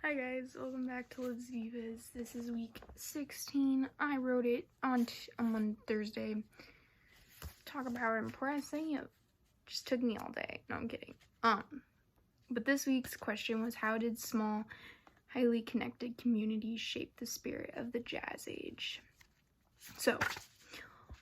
Hi guys, welcome back to Let's Divas. This is week 16. I wrote it on Thursday. Talk about how impressing. It just took me all day. No, I'm kidding. But this week's question was, how did small, highly connected communities shape the spirit of the Jazz Age? So,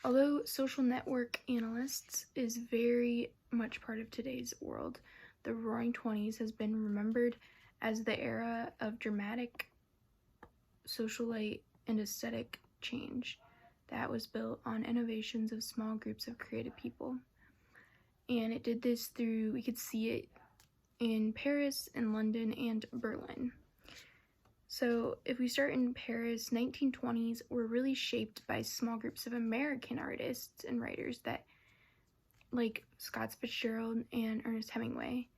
although social network analysts is very much part of today's world, the Roaring Twenties has been remembered as the era of dramatic socialite and aesthetic change that was built on innovations of small groups of creative people. And it did this through, we could see it in Paris, in London, and Berlin. So if we start in Paris, 1920s were really shaped by small groups of American artists and writers that, like Scott Fitzgerald and Ernest Hemingway.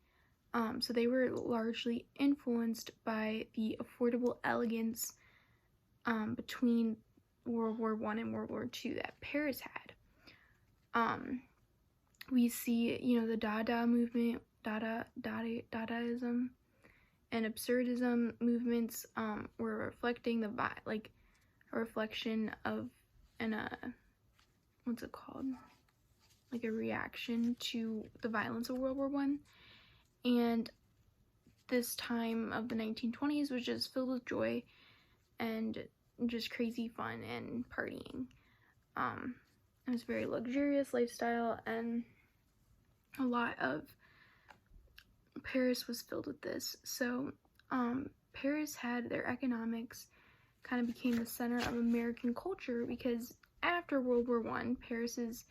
So they were largely influenced by the affordable elegance between World War I and World War II that Paris had. We see, the Dada movement, Dadaism, and Absurdism movements were reflecting a reflection of what's it called? Like a reaction to the violence of World War I. And this time of the 1920s was just filled with joy and just crazy fun and partying. It was a very luxurious lifestyle, and a lot of Paris was filled with this. So Paris had their economics kind of became the center of American culture, because after World War I, Paris's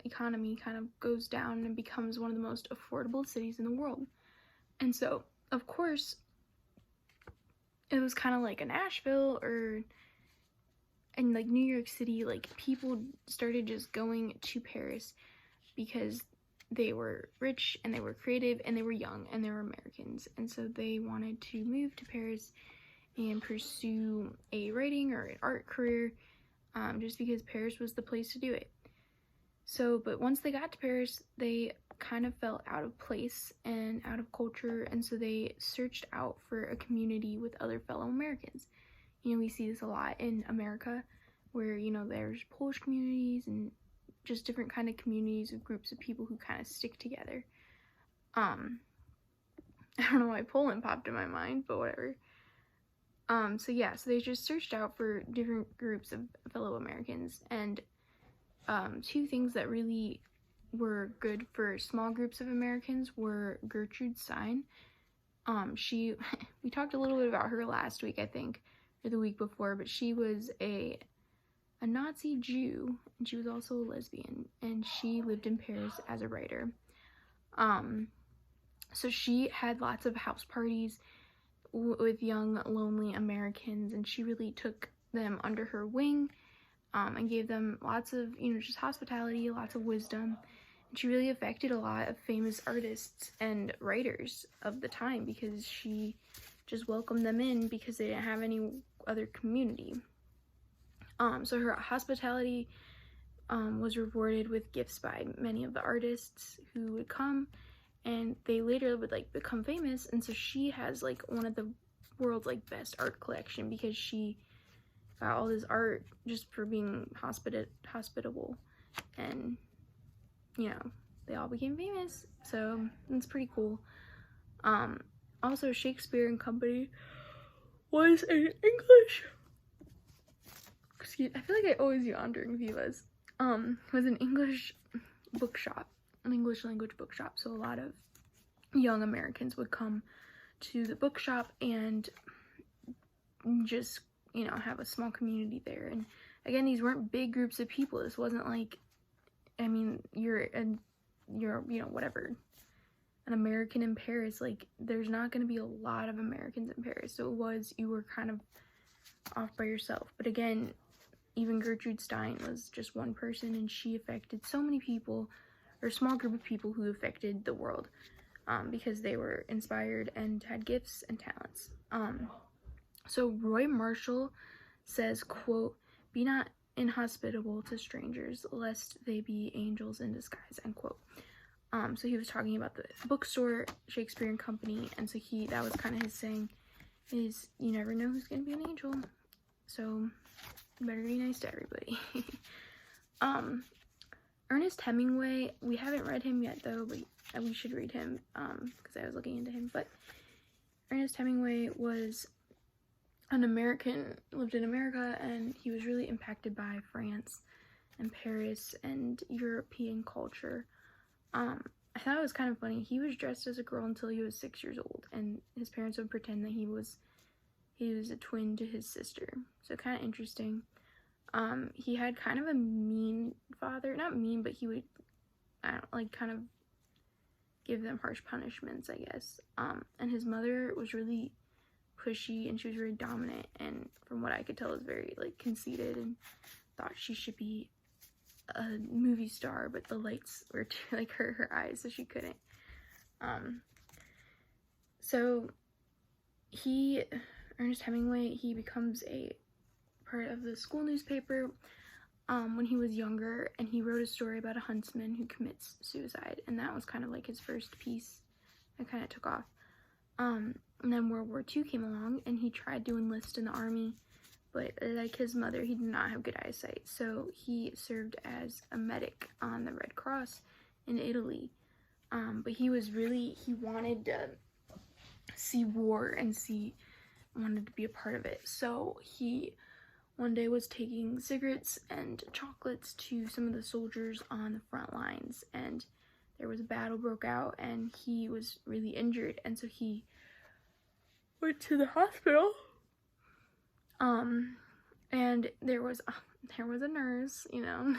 economy kind of goes down and becomes one of the most affordable cities in the world. And so, of course, it was kind of like a Nashville and like New York City, like people started just going to Paris because they were rich and they were creative and they were young and they were Americans. And so they wanted to move to Paris and pursue a writing or an art career, just because Paris was the place to do it. So, but once they got to Paris, they kind of felt out of place and out of culture, and so they searched out for a community with other fellow Americans. We see this a lot in America, where, there's Polish communities and just different kind of communities of groups of people who kind of stick together. I don't know why Poland popped in my mind, but whatever. So they just searched out for different groups of fellow Americans, and two things that really were good for small groups of Americans were Gertrude Stein. We talked a little bit about her last week, I think, or the week before, but she was a Nazi Jew, and she was also a lesbian, and she lived in Paris as a writer. So she had lots of house parties with young, lonely Americans, and she really took them under her wing, and gave them lots of, just hospitality, lots of wisdom. And she really affected a lot of famous artists and writers of the time, because she just welcomed them in because they didn't have any other community. So her hospitality was rewarded with gifts by many of the artists who would come, and they later would become famous. And so she has one of the world's best art collection, because she got all this art just for being hospitable, and they all became famous. So it's pretty cool. Also, Shakespeare and Company was an English, I feel like I always yawn during Vivas, was an English bookshop, an English language bookshop. So a lot of young Americans would come to the bookshop and just have a small community there. And again, these weren't big groups of people. This wasn't you're whatever, an American in Paris. There's not going to be a lot of Americans in Paris, so you were kind of off by yourself. But again, even Gertrude Stein was just one person, and she affected so many people, or a small group of people who affected the world, because they were inspired and had gifts and talents. So Roy Marshall says, quote, "Be not inhospitable to strangers, lest they be angels in disguise," end quote. So he was talking about the bookstore, Shakespeare and Company, and so that was kind of his saying, is you never know who's gonna be an angel, so you better be nice to everybody. Ernest Hemingway, we haven't read him yet though, but we should read him, because I was looking into him. But Ernest Hemingway was an American, lived in America, and he was really impacted by France and Paris and European culture. I thought it was kind of funny. He was dressed as a girl until he was 6 years old, and his parents would pretend that he was a twin to his sister. So kind of interesting. He had kind of a mean father, not mean, but he would, kind of give them harsh punishments, I guess. And his mother was really pushy, and she was very dominant, and from what I could tell was very, conceited, and thought she should be a movie star, but the lights were too, her eyes, so she couldn't. So Ernest Hemingway, he becomes a part of the school newspaper when he was younger, and he wrote a story about a huntsman who commits suicide, and that was kind of his first piece that kind of took off. And then World War II came along, and he tried to enlist in the army, but like his mother, he did not have good eyesight, so he served as a medic on the Red Cross in Italy. But he wanted to see war and wanted to be a part of it, so he one day was taking cigarettes and chocolates to some of the soldiers on the front lines, and there was a battle broke out, and he was really injured, and so he went to the hospital. And there was a nurse, her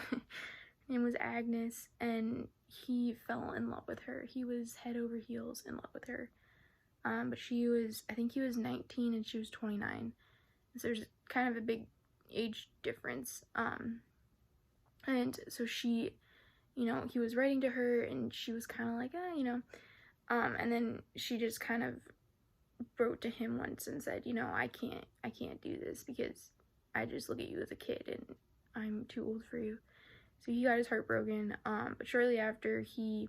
name was Agnes, and he fell in love with her. He was head over heels in love with her. But I think he was 19 and she was 29. So there's kind of a big age difference. And so he was writing to her, and she was kind of and then she just kind of wrote to him once and said, I can't do this because I just look at you as a kid and I'm too old for you. So he got his heart broken. But shortly after he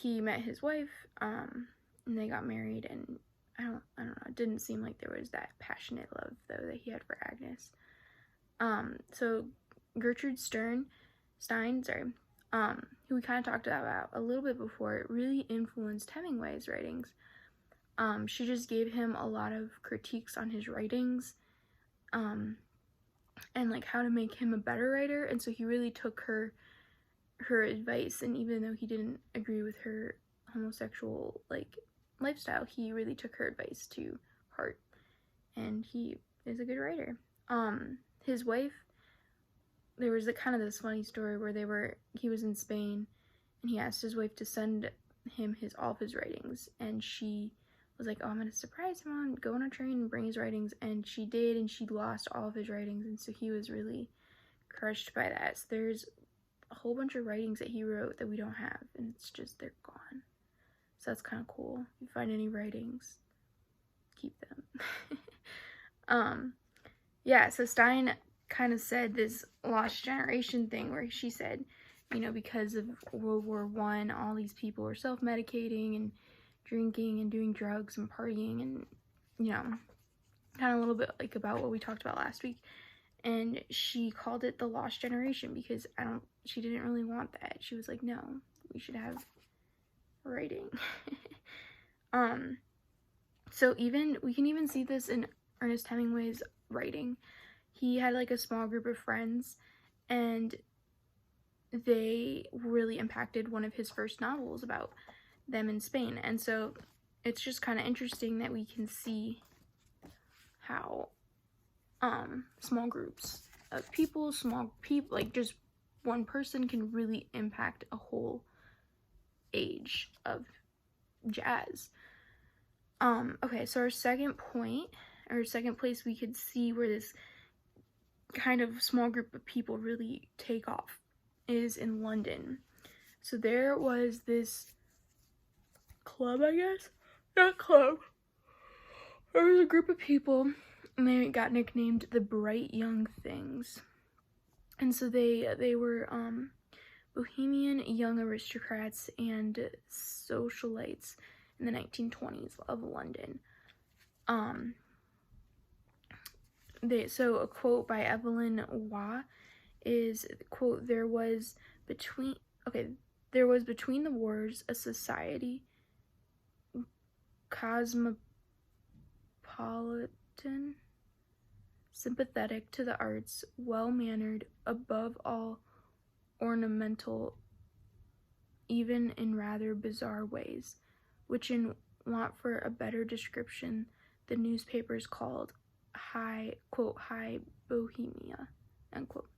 met his wife, and they got married, and I don't know, it didn't seem like there was that passionate love though that he had for Agnes. So Gertrude Stein, who we kind of talked about a little bit before, really influenced Hemingway's writings. She just gave him a lot of critiques on his writings, and how to make him a better writer, and so he really took her advice, and even though he didn't agree with her homosexual lifestyle, he really took her advice to heart, and he is a good writer. His wife, there was this funny story where he was in Spain, and he asked his wife to send him all of his writings, and she was like, oh, I'm gonna surprise him, go on a train and bring his writings, and she did, and she lost all of his writings, and so he was really crushed by that. So there's a whole bunch of writings that he wrote that we don't have, and it's just, they're gone. So that's kind of cool. If you find any writings, keep them. Yeah, so Stein kind of said this lost generation thing where she said, because of World War I, all these people were self-medicating and drinking and doing drugs and partying, and kind of a little bit about what we talked about last week, and she called it the lost generation because she didn't really want that. She was like, no, we should have writing. So we can even see this in Ernest Hemingway's writing. He had a small group of friends, and they really impacted one of his first novels about them in Spain, and so it's just kind of interesting that we can see how small groups of people, just one person can really impact a whole age of jazz. Okay, so our second place we could see where this kind of small group of people really take off is in London. So there was this club, I guess? Not club. There was a group of people, and they got nicknamed the Bright Young Things. And so they were bohemian young aristocrats and socialites in the 1920s of London. So a quote by Evelyn Waugh is, quote, there was between the wars a society cosmopolitan, sympathetic to the arts, well-mannered, above all ornamental, even in rather bizarre ways, which in want for a better description the newspapers called high, quote, high bohemia, end quote.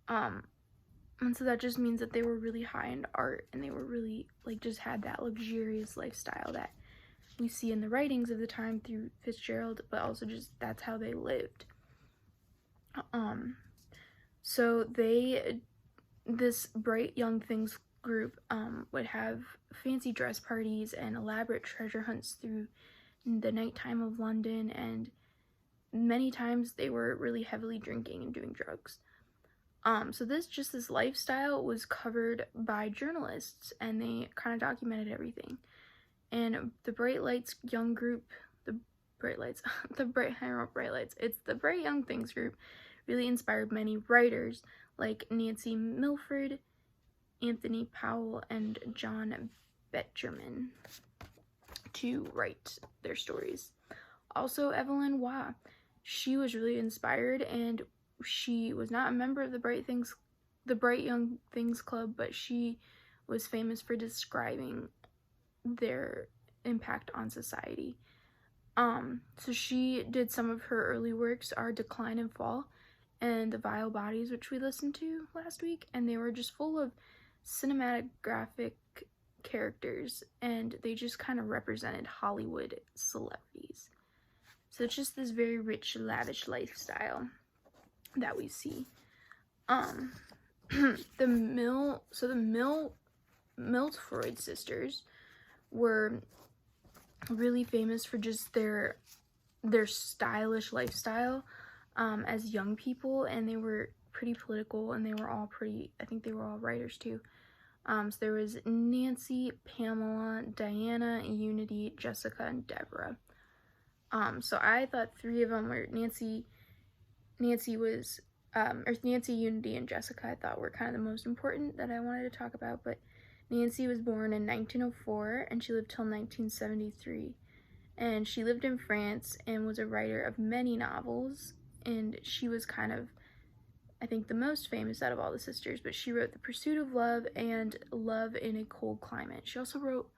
And so that just means that they were really high in art, and they were really, like, just had that luxurious lifestyle that we see in the writings of the time through Fitzgerald, but also just that's how they lived. So this Bright Young Things group would have fancy dress parties and elaborate treasure hunts through the nighttime of London, and many times they were really heavily drinking and doing drugs. So this lifestyle was covered by journalists, and they kind of documented everything. And the Bright Lights Young group, it's the Bright Young Things group, really inspired many writers like Nancy Milford, Anthony Powell, and John Betjeman to write their stories. Also, Evelyn Waugh, she was really inspired, and she was not a member of the Bright Young Things Club, but she was famous for describing their impact on society. So she did some of her early works are Decline and Fall and The Vile Bodies, which we listened to last week, and they were just full of cinematographic characters, and they just kind of represented Hollywood celebrities. So it's just this very rich, lavish lifestyle that we see. The Mildred sisters were really famous for just their stylish lifestyle as young people, and they were pretty political, and they were all I think they were all writers too. So there was Nancy, Pamela, Diana, Unity, Jessica, and Deborah. So I thought three of them were Nancy, Unity, and Jessica I thought were kind of the most important that I wanted to talk about. But Nancy was born in 1904, and she lived till 1973. And she lived in France and was a writer of many novels, and she was kind of, I think, the most famous out of all the sisters, but she wrote The Pursuit of Love and Love in a Cold Climate. She also wrote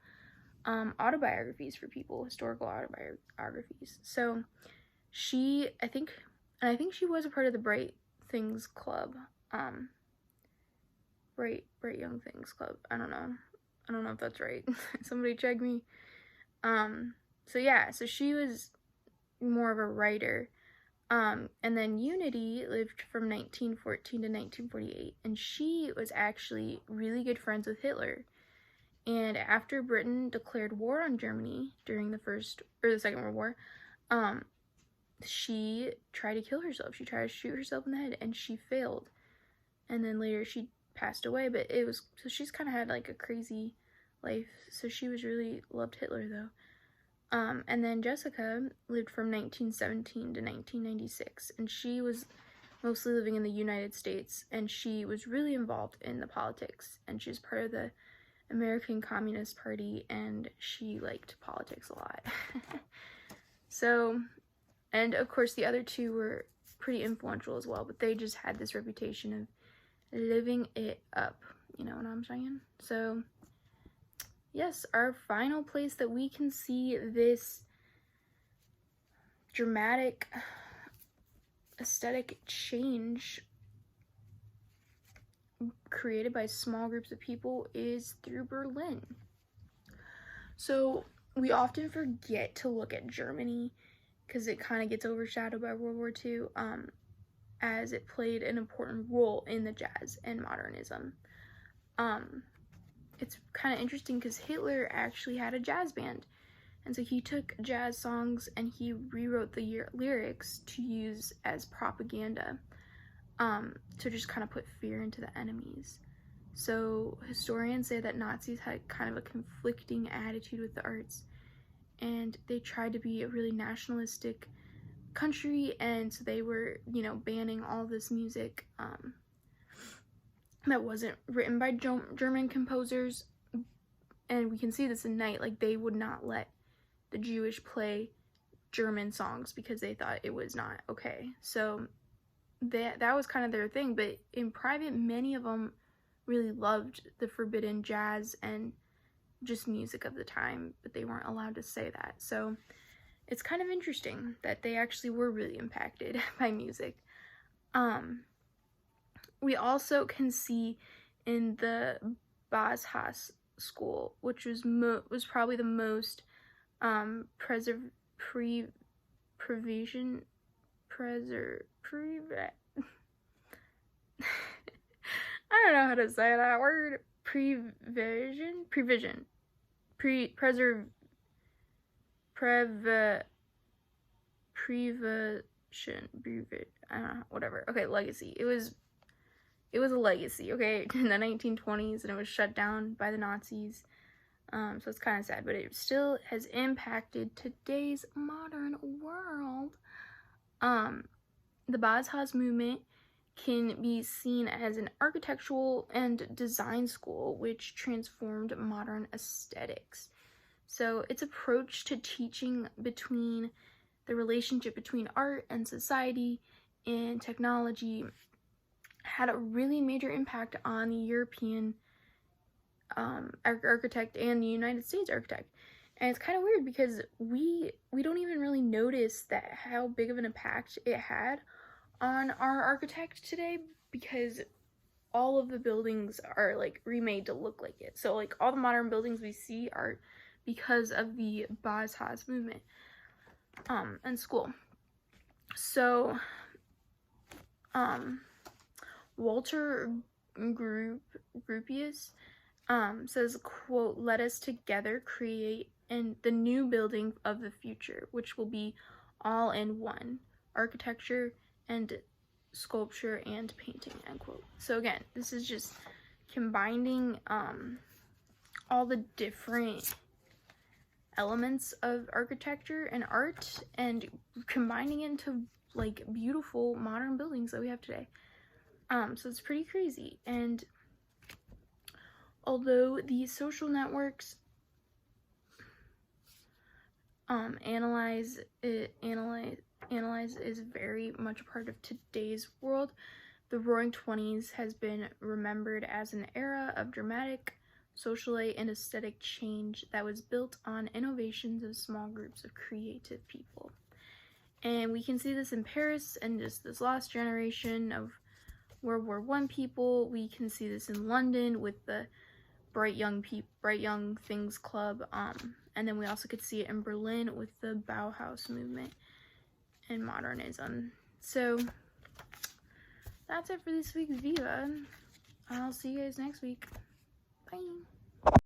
autobiographies for people, historical autobiographies. So I think she was a part of the Bright Things Club, Bright Young Things Club. I don't know if that's right. Somebody check me. So she was more of a writer. And then Unity lived from 1914 to 1948, and she was actually really good friends with Hitler. And after Britain declared war on Germany during the Second World War, she tried to kill herself. She tried to shoot herself in the head, and she failed. And then later she passed away, but so she's kind of had like a crazy life. So she was really loved Hitler though. And then Jessica lived from 1917 to 1996, and she was mostly living in the United States, and she was really involved in the politics, and she was part of the American Communist Party, and she liked politics a lot. So, and of course the other two were pretty influential as well, but they just had this reputation of living it up, you know what I'm saying? So yes, our final place that we can see this dramatic aesthetic change created by small groups of people is through Berlin. So we often forget to look at Germany because it kind of gets overshadowed by World War II, as it played an important role in the jazz and modernism. It's kind of interesting because Hitler actually had a jazz band, and so he took jazz songs and he rewrote the lyrics to use as propaganda, to just kind of put fear into the enemies. So historians say that Nazis had kind of a conflicting attitude with the arts, and they tried to be a really nationalistic country, and so they were, you know, banning all this music that wasn't written by German composers. And we can see this in Night, like they would not let the Jewish play German songs because they thought it was not okay. So that was kind of their thing, but in private, many of them really loved the forbidden jazz and just music of the time, but they weren't allowed to say that. So it's kind of interesting that they actually were really impacted by music. We also can see in the Bauhaus school, which was probably the most preservation. I don't know how to say that word. Prevision. I don't know, whatever. Okay, legacy. It was a legacy, okay, in the 1920s, and it was shut down by the Nazis. So it's kind of sad, but it still has impacted today's modern world. The Bauhaus movement can be seen as an architectural and design school which transformed modern aesthetics. So its approach to teaching between the relationship between art and society and technology had a really major impact on the European architect and the United States architect. And it's kind of weird because we don't even really notice that how big of an impact it had on our architect today, because all of the buildings are like remade to look like it. So like all the modern buildings we see are because of the Bauhaus movement and school. So Walter Gropius says, quote, "Let us together create the new building of the future, which will be all in one, architecture and sculpture and painting," end quote. So again, this is just combining all the different elements of architecture and art and combining it into like beautiful modern buildings that we have today. So it's pretty crazy. And although these social networks analyze is very much a part of today's world, the Roaring Twenties has been remembered as an era of dramatic, social, and aesthetic change that was built on innovations of small groups of creative people. And we can see this in Paris and just this lost generation of World War I people. We can see this in London with the Bright Young Things Club, and then we also could see it in Berlin with the Bauhaus movement and modernism. So that's it for this week's Viva. I'll see you guys next week. Bye.